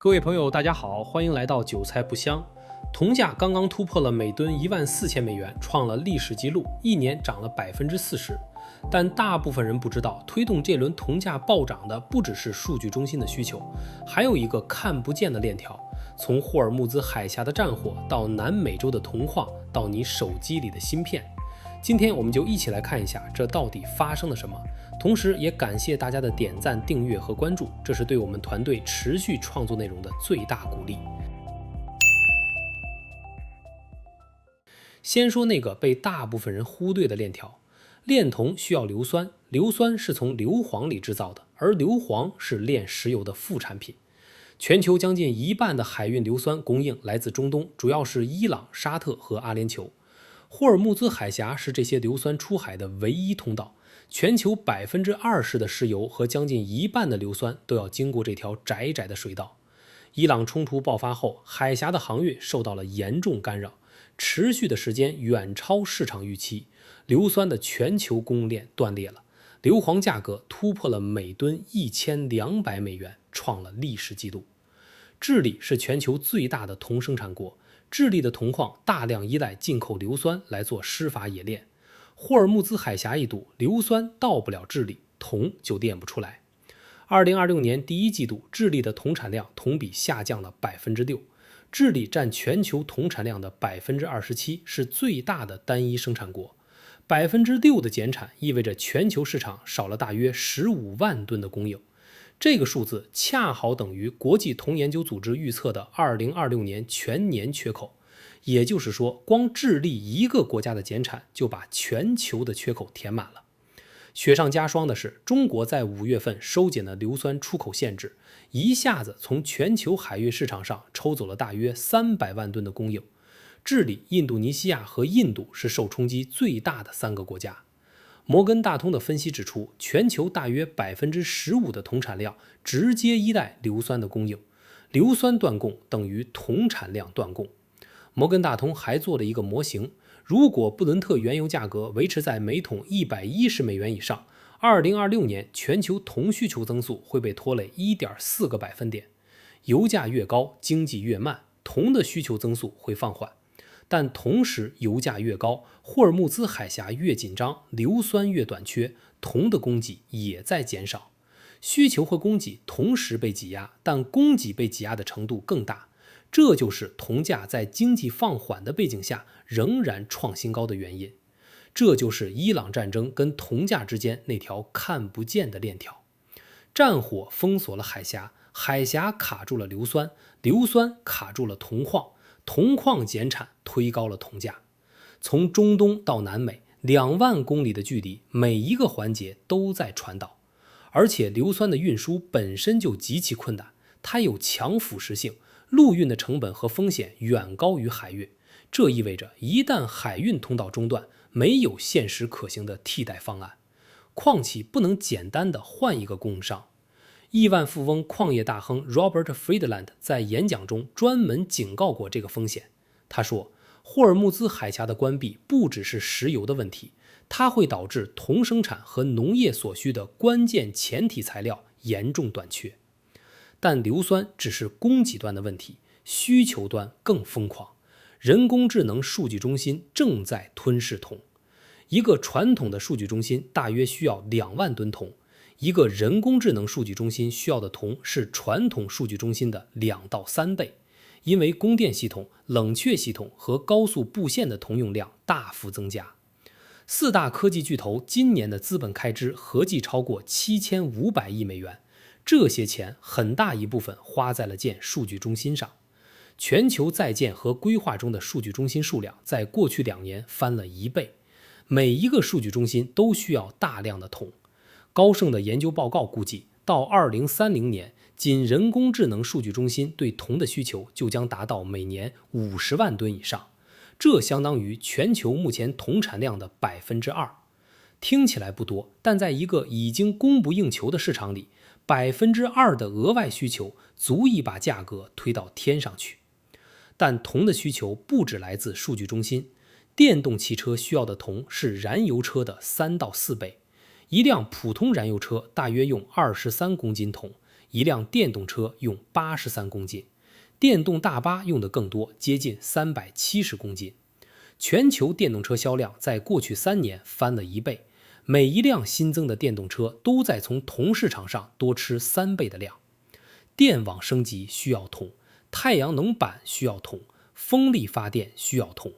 各位朋友，大家好，欢迎来到韭菜不香。铜价刚刚突破了每吨14000美元，创了历史纪录，一年涨了40%。但大部分人不知道，推动这轮铜价暴涨的不只是数据中心的需求，还有一个看不见的链条，从霍尔木兹海峡的战火到南美洲的铜矿，到你手机里的芯片。今天我们就一起来看一下这到底发生了什么，同时也感谢大家的点赞、订阅和关注，这是对我们团队持续创作内容的最大鼓励。先说那个被大部分人忽略的链条，炼铜需要硫酸，硫酸是从硫磺里制造的，而硫磺是炼石油的副产品。全球将近一半的海运硫酸供应来自中东，主要是伊朗、沙特和阿联酋。霍尔木兹海峡是这些硫酸出海的唯一通道，全球20%的石油和将近一半的硫酸都要经过这条窄窄的水道。伊朗冲突爆发后，海峡的航运受到了严重干扰，持续的时间远超市场预期，硫酸的全球供应链断裂了，硫磺价格突破了每吨1200美元，创了历史纪录。智利是全球最大的铜生产国，智利的铜矿大量依赖进口硫酸来做施法冶炼，霍尔木兹海峡一堵，硫酸到不了智利，铜就炼不出来。2026年第一季度，智利的铜产量同比下降了6%，智利占全球铜产量的27%，是最大的单一生产国。6%的减产意味着全球市场少了大约15万吨的供应。这个数字恰好等于国际铜研究组织预测的2026年全年缺口，也就是说，光智利一个国家的减产就把全球的缺口填满了。雪上加霜的是，中国在5月份收紧了硫酸出口限制，一下子从全球海运市场上抽走了大约300万吨的供应。智利、印度尼西亚和印度是受冲击最大的3个国家。摩根大通的分析指出，全球大约15%的铜产量直接依赖硫酸的供应，硫酸断供等于铜产量断供。摩根大通还做了一个模型，如果布伦特原油价格维持在每桶110美元以上，2026年全球铜需求增速会被拖累1.4个百分点。油价越高，经济越慢，铜的需求增速会放缓。但同时，油价越高，霍尔木兹海峡越紧张，硫酸越短缺，铜的供给也在减少。需求和供给同时被挤压，但供给被挤压的程度更大。这就是铜价在经济放缓的背景下仍然创新高的原因。这就是伊朗战争跟铜价之间那条看不见的链条。战火封锁了海峡，海峡卡住了硫酸，硫酸卡住了铜矿，铜矿减产推高了铜价。从中东到南美2万公里的距离，每一个环节都在传导。而且硫酸的运输本身就极其困难，它有强腐蚀性，陆运的成本和风险远高于海运。这意味着一旦海运通道中断，没有现实可行的替代方案。矿企不能简单的换一个供应商。亿万富翁矿业大亨 Robert Friedland 在演讲中专门警告过这个风险。他说，霍尔木兹海峡的关闭不只是石油的问题，它会导致铜生产和农业所需的关键前体材料严重短缺。但硫酸只是供给端的问题，需求端更疯狂。人工智能数据中心正在吞噬铜。一个传统的数据中心大约需要2万吨铜，一个人工智能数据中心需要的铜是传统数据中心的2到3倍，因为供电系统、冷却系统和高速布线的铜用量大幅增加。4大科技巨头今年的资本开支合计超过7500亿美元，这些钱很大一部分花在了建数据中心上。全球在建和规划中的数据中心数量在过去2年翻了1倍，每一个数据中心都需要大量的铜。高盛的研究报告估计，到2030年，仅人工智能数据中心对铜的需求就将达到每年50万吨以上，这相当于全球目前铜产量的2%。听起来不多，但在一个已经供不应求的市场里，2%的额外需求足以把价格推到天上去。但铜的需求不只来自数据中心，电动汽车需要的铜是燃油车的3到4倍。一辆普通燃油车大约用23公斤铜，一辆电动车用83公斤，电动大巴用的更多，接近370公斤。全球电动车销量在过去3年翻了1倍，每一辆新增的电动车都在从铜市场上多吃3倍的量。电网升级需要铜，太阳能板需要铜，风力发电需要铜。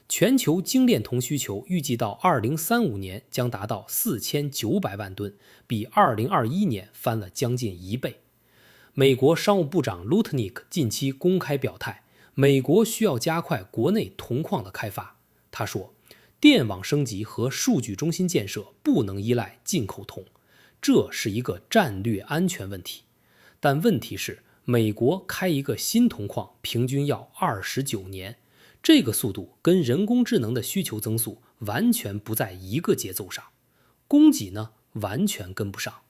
全球精炼铜需求预计到2035年将达到4900万吨，比2021年翻了将近1倍。美国商务部长 Lutnick 近期公开表态，美国需要加快国内铜矿的开发。他说，电网升级和数据中心建设不能依赖进口铜，这是一个战略安全问题。但问题是，美国开一个新铜矿平均要29年，这个速度跟人工智能的需求增速完全不在一个节奏上，供给呢完全跟不上。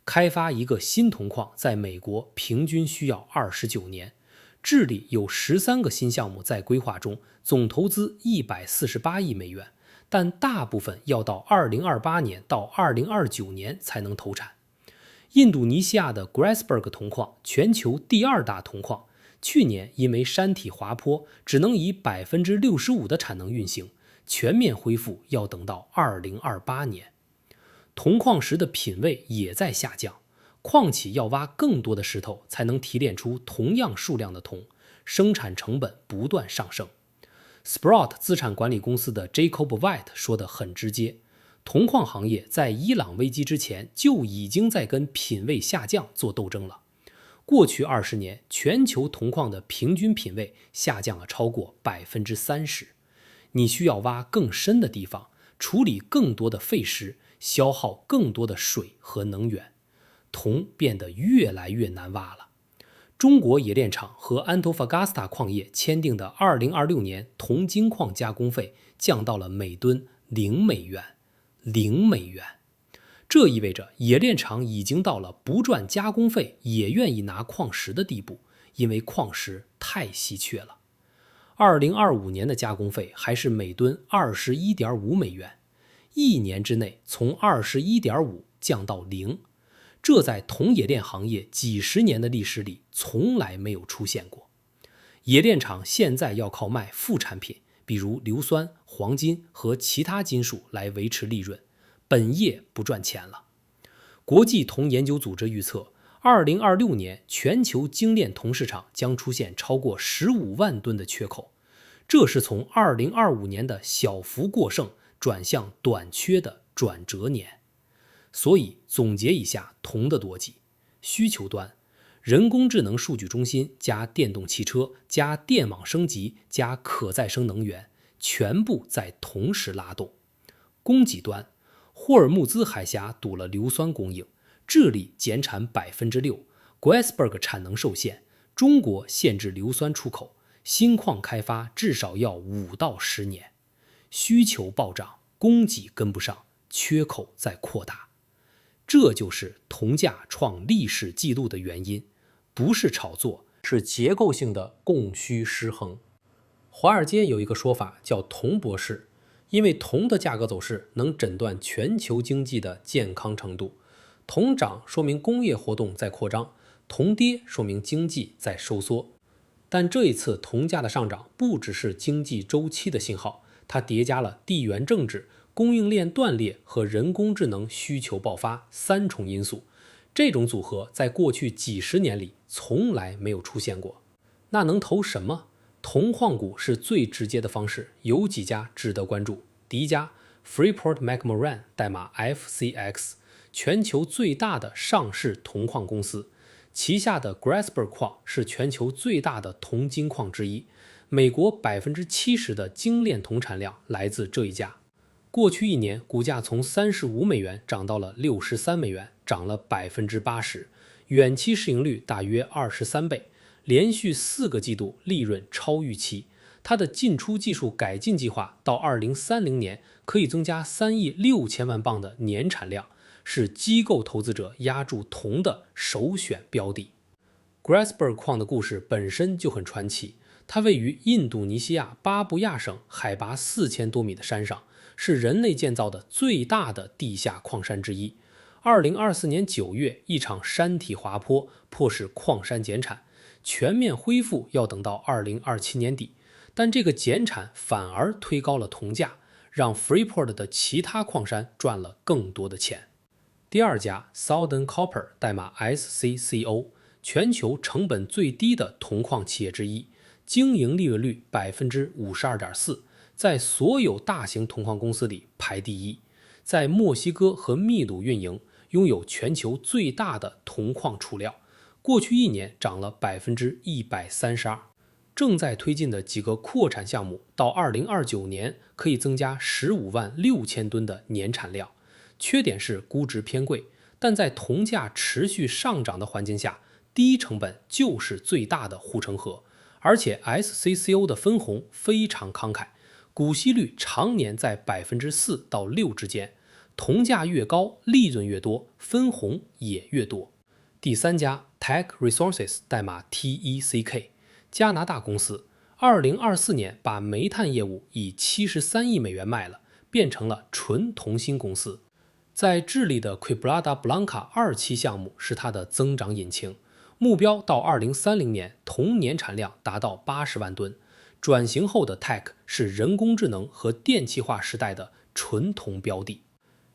开发一个新铜矿在美国平均需要29年，智利有13个新项目在规划中，总投资148亿美元，但大部分要到2028年到2029年才能投产。印度尼西亚的 Grasberg 铜矿，全球第2大铜矿，去年因为山体滑坡，只能以 65% 的产能运行，全面恢复要等到2028年。铜矿石的品位也在下降，矿企要挖更多的石头才能提炼出同样数量的铜，生产成本不断上升。Sprott 资产管理公司的 Jacob White 说得很直接，铜矿行业在伊朗危机之前就已经在跟品位下降做斗争了。过去20年，全球铜矿的平均品位下降了超过30%。你需要挖更深的地方，处理更多的废石，消耗更多的水和能源，铜变得越来越难挖了。中国冶炼厂和安托法伽斯塔矿业签订的2026年铜精矿加工费降到了每吨0美元。0美元，这意味着冶炼厂已经到了不赚加工费也愿意拿矿石的地步，因为矿石太稀缺了。2025年的加工费还是每吨21.5美元，一年之内从21.5降到0，这在铜冶炼行业几十年的历史里从来没有出现过。冶炼厂现在要靠卖副产品，比如硫酸、黄金和其他金属来维持利润，本业不赚钱了。国际铜研究组织预测，2026年全球精炼铜市场将出现超过15万吨的缺口，这是从2025年的小幅过剩转向短缺的转折年。所以总结一下铜的逻辑：需求端，人工智能数据中心加电动汽车加电网升级加可再生能源，全部在同时拉动。供给端，霍尔木兹海峡堵了硫酸供应，智利减产 6%， Grasberg 产能受限，中国限制硫酸出口，新矿开发至少要5到10年。需求暴涨，供给跟不上，缺口在扩大。这就是铜价创历史记录的原因，不是炒作，是结构性的供需失衡。华尔街有一个说法叫铜博士，因为铜的价格走势能诊断全球经济的健康程度。铜涨说明工业活动在扩张，铜跌说明经济在收缩。但这一次铜价的上涨不只是经济周期的信号，它叠加了地缘政治、供应链断裂和人工智能需求爆发3重因素，这种组合在过去几十年里从来没有出现过。那能投什么？铜矿股是最直接的方式，有几家值得关注。第一家 Freeport-McMoRan 代码 FCX， 全球最大的上市铜矿公司，旗下的 Grasberg 矿是全球最大的铜精矿之一，美国 70% 的精炼铜产量来自这一家。过去1年，股价从35美元涨到了63美元，涨了 80%， 远期市盈率大约23倍，连续4个季度利润超预期。它的进出技术改进计划到2030年可以增加3亿6千万磅的年产量，是机构投资者押注铜的首选标的。Grasberg 矿的故事本身就很传奇，它位于印度尼西亚巴布亚省海拔4000多米的山上，是人类建造的最大的地下矿山之一。2024年9月，一场山体滑坡迫使矿山减产，全面恢复要等到2027年底，但这个减产反而推高了铜价，让 Freeport 的其他矿山赚了更多的钱。第二家 Southern Copper 代码 SCCO， 全球成本最低的铜矿企业之一，经营利润率 52.4%， 在所有大型铜矿公司里排第一，在墨西哥和秘鲁运营，拥有全球最大的铜矿储量，过去1年涨了 132%。正在推进的几个扩产项目，到2029年可以增加15万6千吨的年产量。缺点是估值偏贵，但在铜价持续上涨的环境下，低成本就是最大的护城河。而且 SCCO 的分红非常慷慨，股息率常年在 4%到6% 之间，铜价越高，利润越多，分红也越多。第三家 Teck Resources 代码 TECK， 加拿大公司2024年把煤炭业务以73亿美元卖了，变成了纯铜锌公司。在智利的 Quebrada Blanca 2期项目是它的增长引擎，目标到2030年铜年产量达到80万吨。转型后的 Teck 是人工智能和电气化时代的纯铜标的。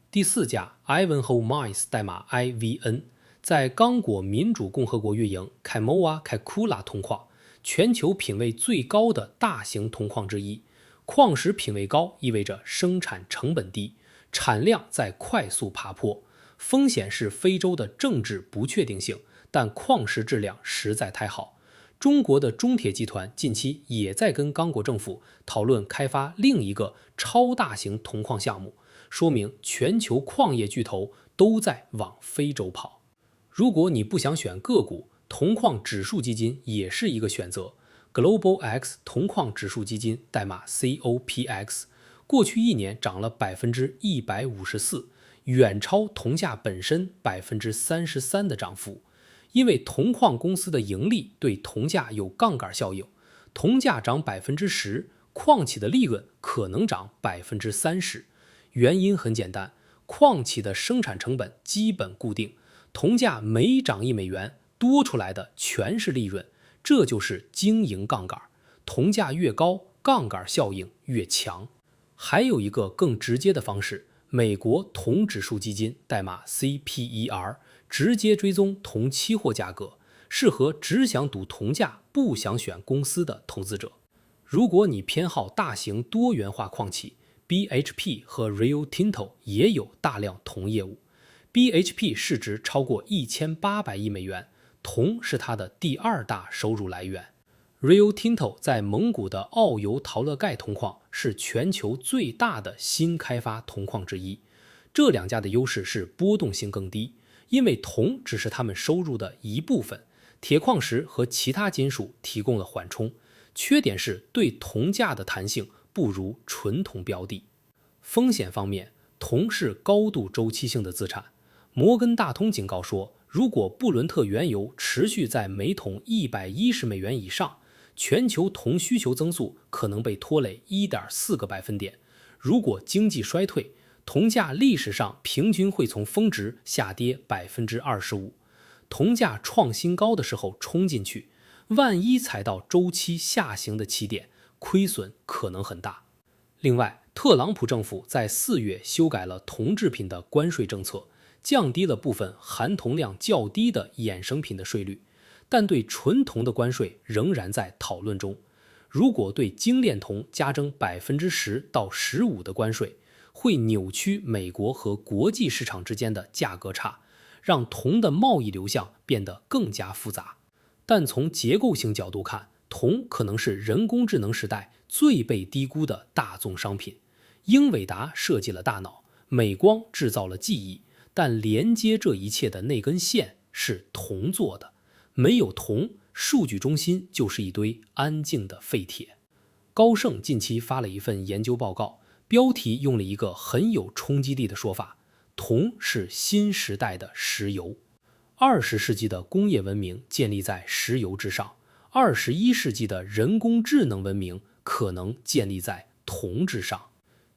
第四家 Ivanhoe Mines 代码 IVN， 在刚果民主共和国运营 Kamoa-Kakula 铜矿，全球品位最高的大型铜矿之一。矿石品位高意味着生产成本低，产量在快速爬坡，风险是非洲的政治不确定性，但矿石质量实在太好。中国的中铁集团近期也在跟刚果政府讨论开发另一个超大型铜矿项目，说明全球矿业巨头都在往非洲跑。如果你不想选个股，铜矿指数基金也是一个选择。Global X 铜矿指数基金代码 COPX， 过去1年涨了 154%， 远超铜价本身 33% 的涨幅。因为铜矿公司的盈利对铜价有杠杆效应，铜价涨 10%， 矿企的利润可能涨 30%。 原因很简单，矿企的生产成本基本固定，铜价每涨1美元，多出来的全是利润，这就是经营杠杆。铜价越高，杠杆效应越强。还有一个更直接的方式，美国铜指数基金代码 CPER，直接追踪铜期货价格，适合只想赌铜价不想选公司的投资者。如果你偏好大型多元化矿企， BHP 和 Rio Tinto 也有大量铜业务。 BHP 市值超过1800亿美元，铜是它的第2大收入来源。 Rio Tinto 在蒙古的奥尤陶勒盖铜矿是全球最大的新开发铜矿之一。这两家的优势是波动性更低，因为铜只是他们收入的一部分，铁矿石和其他金属提供了缓冲。缺点是对铜价的弹性不如纯铜标的。风险方面，铜是高度周期性的资产。摩根大通警告说，如果布伦特原油持续在每桶110美元以上，全球铜需求增速可能被拖累 1.4个百分点。如果经济衰退，铜价历史上平均会从峰值下跌 25%。 铜价创新高的时候冲进去，万一踩到周期下行的起点，亏损可能很大。另外，特朗普政府在4月修改了铜制品的关税政策，降低了部分含铜量较低的衍生品的税率，但对纯铜的关税仍然在讨论中。如果对精炼铜加征 10%到 15% 的关税，会扭曲美国和国际市场之间的价格差，让铜的贸易流向变得更加复杂。但从结构性角度看，铜可能是人工智能时代最被低估的大宗商品。英伟达设计了大脑，美光制造了记忆，但连接这一切的那根线是铜做的。没有铜，数据中心就是一堆安静的废铁。高盛近期发了一份研究报告，标题用了一个很有冲击力的说法：铜是新时代的石油。20世纪的工业文明建立在石油之上，21世纪的人工智能文明可能建立在铜之上。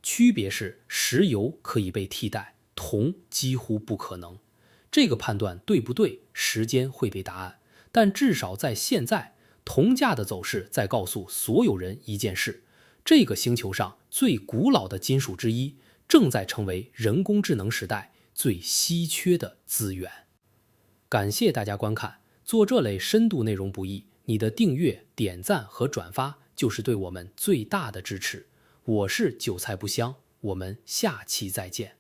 区别是石油可以被替代，铜几乎不可能。这个判断对不对，时间会给答案，但至少在现在，铜价的走势在告诉所有人一件事：这个星球上最古老的金属之一，正在成为人工智能时代最稀缺的资源。感谢大家观看，做这类深度内容不易，你的订阅、点赞和转发就是对我们最大的支持。我是韭菜不香，我们下期再见。